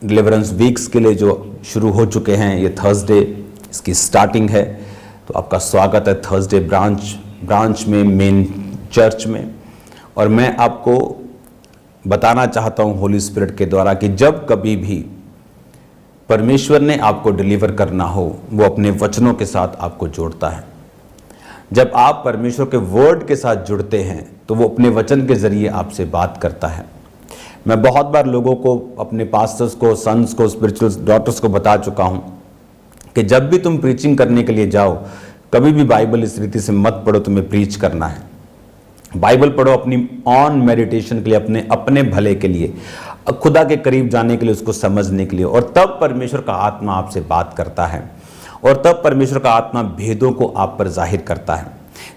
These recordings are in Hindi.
डिलीवरेंस वीक्स के लिए जो शुरू हो चुके हैं, ये थर्सडे इसकी स्टार्टिंग है। तो आपका स्वागत है थर्सडे ब्रांच में, मेन चर्च में। और मैं आपको बताना चाहता हूँ होली स्पिरिट के द्वारा कि जब कभी भी परमेश्वर ने आपको डिलीवर करना हो, वो अपने वचनों के साथ आपको जोड़ता है। जब आप परमेश्वर के वर्ड के साथ जुड़ते हैं तो वो अपने वचन के जरिए आपसे बात करता है। मैं बहुत बार लोगों को, अपने पास्टर्स को, सन्स को, स्पिरिचुअल डॉटर्स को बता चुका हूँ कि जब भी तुम प्रीचिंग करने के लिए जाओ, कभी भी बाइबल इस रीति से मत पढ़ो तुम्हें प्रीच करना है। बाइबल पढ़ो अपनी ऑन मेडिटेशन के लिए, अपने भले के लिए, खुदा के करीब जाने के लिए, उसको समझने के लिए। और तब परमेश्वर का आत्मा आपसे बात करता है और तब परमेश्वर का आत्मा भेदों को आप पर जाहिर करता है।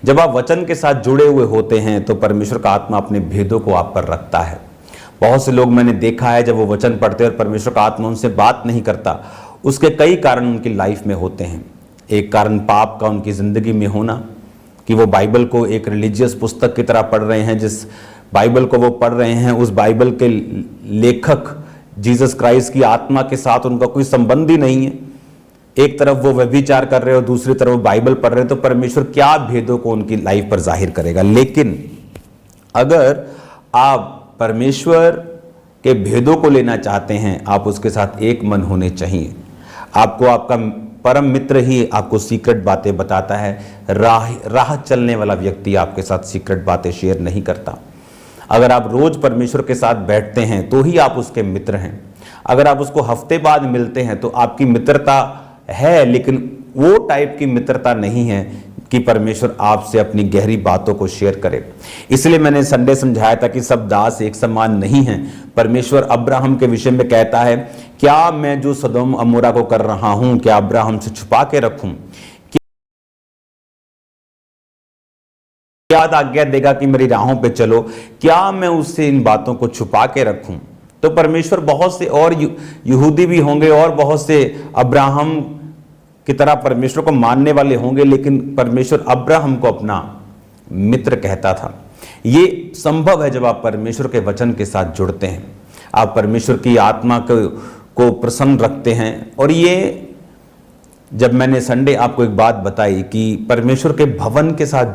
जब आप वचन के साथ जुड़े हुए होते हैं तो परमेश्वर का आत्मा अपने भेदों को आप पर रखता है। बहुत से लोग मैंने देखा है, जब वो वचन पढ़ते हैं और परमेश्वर का आत्मा उनसे बात नहीं करता, उसके कई कारण उनकी लाइफ में होते हैं। एक कारण पाप का उनकी ज़िंदगी में होना, कि वो बाइबल को एक रिलीजियस पुस्तक की तरह पढ़ रहे हैं। जिस बाइबल को वो पढ़ रहे हैं, उस बाइबल के लेखक जीसस क्राइस्ट की आत्मा के साथ उनका कोई संबंध ही नहीं है। एक तरफ वो व्यभिचार कर रहे हो, दूसरी तरफ वो बाइबल पढ़ रहे हैं, तो परमेश्वर क्या भेदों को उनकी लाइफ पर जाहिर करेगा। लेकिन अगर आप परमेश्वर के भेदों को लेना चाहते हैं, आप उसके साथ एक मन होने चाहिए। आपको आपका परम मित्र ही आपको सीक्रेट बातें बताता है। राह चलने वाला व्यक्ति आपके साथ सीक्रेट बातें शेयर नहीं करता। अगर आप रोज परमेश्वर के साथ बैठते हैं तो ही आप उसके मित्र हैं। अगर आप उसको हफ्ते बाद मिलते हैं तो आपकी मित्रता है, लेकिन वो टाइप की मित्रता नहीं है कि परमेश्वर आपसे अपनी गहरी बातों को शेयर करे। इसलिए मैंने संडे समझाया था कि सब दास एक समान नहीं हैं। परमेश्वर अब्राहम के विषय में कहता है, क्या मैं जो सदोम अमोरा को कर रहा हूं, क्या अब्राहम से छुपा के रखूं? क्या आज्ञा देगा कि मेरी राहों पे चलो? क्या मैं उससे इन बातों को छुपा के रखूं? तो परमेश्वर बहुत से और यहूदी भी होंगे और बहुत से अब्राहम की तरह परमेश्वर को मानने वाले होंगे, लेकिन परमेश्वर अब्राहम को अपना मित्र कहता था। ये संभव है जब आप परमेश्वर के वचन के साथ जुड़ते हैं, आप परमेश्वर की आत्मा को प्रसन्न रखते हैं। और ये जब मैंने संडे आपको एक बात बताई कि परमेश्वर के भवन के साथ